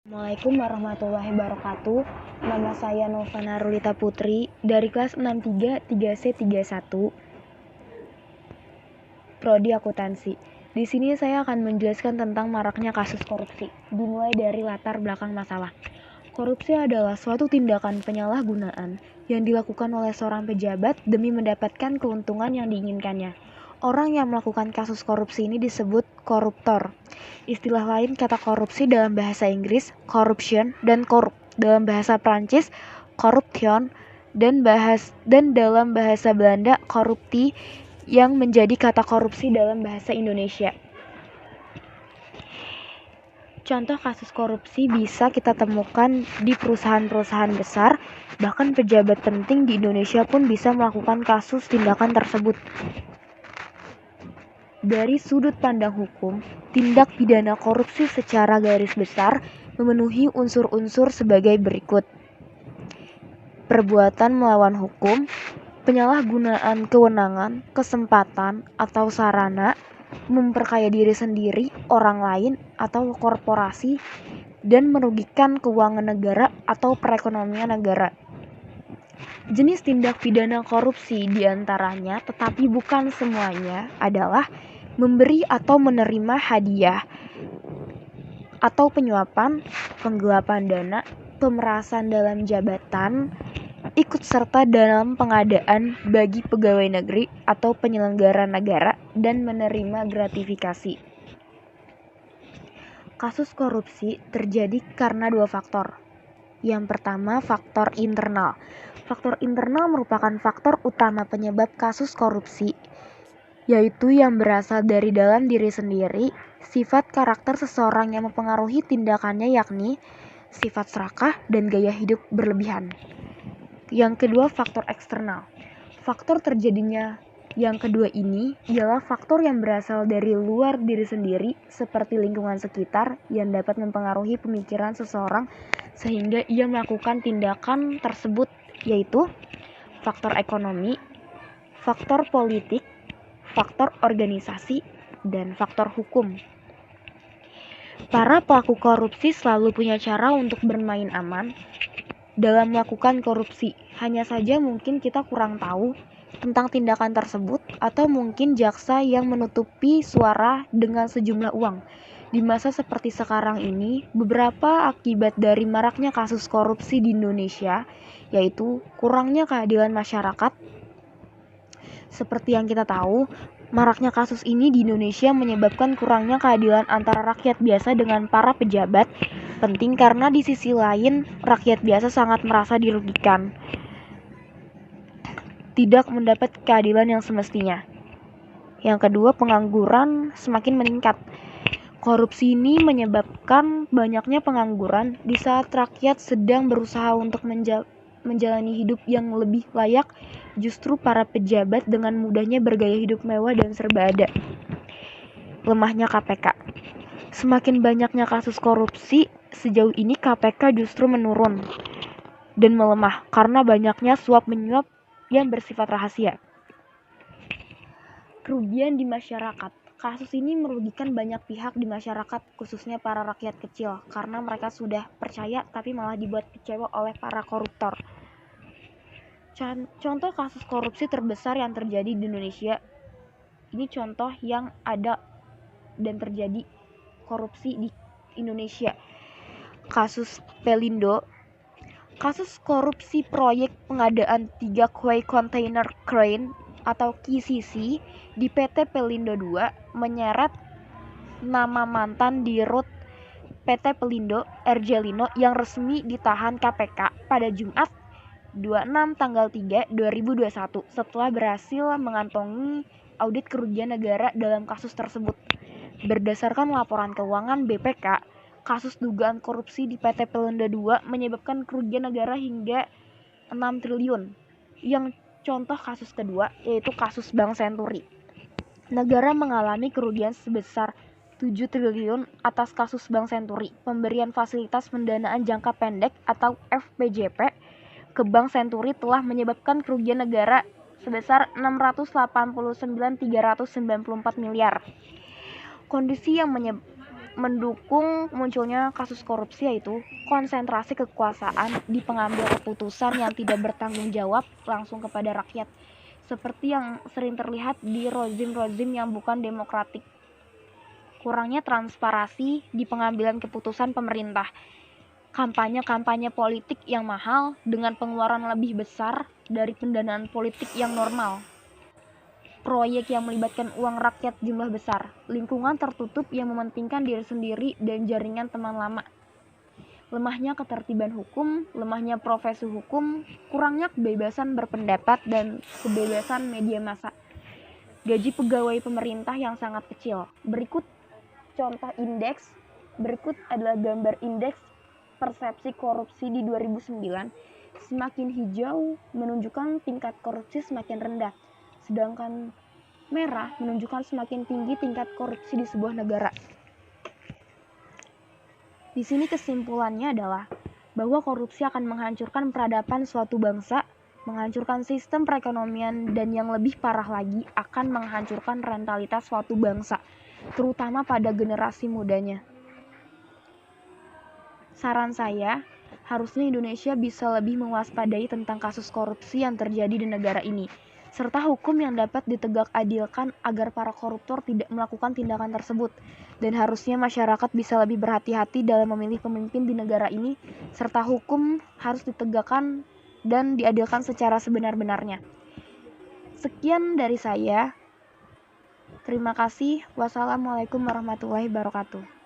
Assalamualaikum warahmatullahi wabarakatuh. Nama saya Novana Rulita Putri dari kelas 63 3C31 Prodi Akuntansi. Di sini saya akan menjelaskan tentang maraknya kasus korupsi, dimulai dari latar belakang masalah. Korupsi adalah suatu tindakan penyalahgunaan yang dilakukan oleh seorang pejabat demi mendapatkan keuntungan yang diinginkannya. Orang yang melakukan kasus korupsi ini disebut koruptor. Istilah lain kata korupsi dalam bahasa Inggris, corruption, dan korup dalam bahasa Prancis, corruption, dan dalam bahasa Belanda, korupti, yang menjadi kata korupsi dalam bahasa Indonesia. Contoh kasus korupsi bisa kita temukan di perusahaan-perusahaan besar, bahkan pejabat penting di Indonesia pun bisa melakukan kasus tindakan tersebut. Dari sudut pandang hukum, tindak pidana korupsi secara garis besar memenuhi unsur-unsur sebagai berikut. Perbuatan melawan hukum, penyalahgunaan kewenangan, kesempatan, atau sarana, memperkaya diri sendiri, orang lain, atau korporasi, dan merugikan keuangan negara atau perekonomian negara. Jenis tindak pidana korupsi diantaranya, tetapi bukan semuanya, adalah memberi atau menerima hadiah atau penyuapan, penggelapan dana, pemerasan dalam jabatan, ikut serta dalam pengadaan bagi pegawai negeri atau penyelenggara negara, dan menerima gratifikasi. Kasus korupsi terjadi karena dua faktor. Yang pertama, faktor internal. Faktor internal merupakan faktor utama penyebab kasus korupsi, yaitu yang berasal dari dalam diri sendiri, sifat karakter seseorang yang mempengaruhi tindakannya, yakni sifat serakah dan gaya hidup berlebihan. Yang kedua, faktor eksternal. Faktor terjadinya yang kedua ini ialah faktor yang berasal dari luar diri sendiri, seperti lingkungan sekitar yang dapat mempengaruhi pemikiran seseorang sehingga ia melakukan tindakan tersebut, yaitu faktor ekonomi, faktor politik, faktor organisasi, dan faktor hukum. Para pelaku korupsi selalu punya cara untuk bermain aman dalam melakukan korupsi. Hanya saja mungkin kita kurang tahu tentang tindakan tersebut, atau mungkin jaksa yang menutupi suara dengan sejumlah uang. Di masa seperti sekarang ini, beberapa akibat dari maraknya kasus korupsi di Indonesia, yaitu kurangnya keadilan masyarakat. Seperti yang kita tahu, maraknya kasus ini di Indonesia menyebabkan kurangnya keadilan antara rakyat biasa dengan para pejabat penting, karena di sisi lain rakyat biasa sangat merasa dirugikan, tidak mendapat keadilan yang semestinya. Yang kedua, pengangguran semakin meningkat. Korupsi ini menyebabkan banyaknya pengangguran di saat rakyat sedang berusaha untuk menjalani hidup yang lebih layak. Justru para pejabat dengan mudahnya bergaya hidup mewah dan serba ada. Lemahnya KPK. Semakin banyaknya kasus korupsi, sejauh ini KPK justru menurun dan melemah karena banyaknya suap menyuap yang bersifat rahasia. Kerugian di masyarakat. Kasus ini merugikan banyak pihak di masyarakat, khususnya para rakyat kecil, karena mereka sudah percaya tapi malah dibuat kecewa oleh para koruptor. Contoh kasus korupsi terbesar yang terjadi di Indonesia. Ini contoh yang ada dan terjadi korupsi di Indonesia. Kasus Pelindo. Kasus korupsi proyek pengadaan 3 Quay Container Crane atau QCC di PT Pelindo II menyeret nama mantan dirut PT Pelindo, Erjelino, yang resmi ditahan KPK pada Jumat 26 tanggal 3 2021 setelah berhasil mengantongi audit kerugian negara dalam kasus tersebut. Berdasarkan laporan keuangan BPK, kasus dugaan korupsi di PT Pelindo II menyebabkan kerugian negara hingga 6 triliun. Yang contoh kasus kedua yaitu kasus Bank Senturi. Negara mengalami kerugian sebesar 7 triliun atas kasus Bank Senturi. Pemberian fasilitas pendanaan jangka pendek atau FPJP ke Bank Senturi telah menyebabkan kerugian negara sebesar 689.394 miliar. Kondisi yang mendukung munculnya kasus korupsi, yaitu konsentrasi kekuasaan di pengambil keputusan yang tidak bertanggung jawab langsung kepada rakyat, seperti yang sering terlihat di rezim-rezim yang bukan demokratik. Kurangnya transparansi di pengambilan keputusan pemerintah, kampanye-kampanye politik yang mahal dengan pengeluaran lebih besar dari pendanaan politik yang normal, proyek yang melibatkan uang rakyat jumlah besar, lingkungan tertutup yang mementingkan diri sendiri dan jaringan teman lama, lemahnya ketertiban hukum, lemahnya profesi hukum, kurangnya kebebasan berpendapat dan kebebasan media massa, gaji pegawai pemerintah yang sangat kecil. Berikut adalah gambar indeks persepsi korupsi di 2009. Semakin hijau menunjukkan tingkat korupsi semakin rendah, sedangkan merah menunjukkan semakin tinggi tingkat korupsi di sebuah negara. Di sini kesimpulannya adalah bahwa korupsi akan menghancurkan peradaban suatu bangsa, menghancurkan sistem perekonomian, dan yang lebih parah lagi akan menghancurkan rentalitas suatu bangsa, terutama pada generasi mudanya. Saran saya, harusnya Indonesia bisa lebih mewaspadai tentang kasus korupsi yang terjadi di negara ini, serta hukum yang dapat ditegak-adilkan agar para koruptor tidak melakukan tindakan tersebut. Dan harusnya masyarakat bisa lebih berhati-hati dalam memilih pemimpin di negara ini, serta hukum harus ditegakkan dan diadilkan secara sebenar-benarnya. Sekian dari saya. Terima kasih. Wassalamualaikum warahmatullahi wabarakatuh.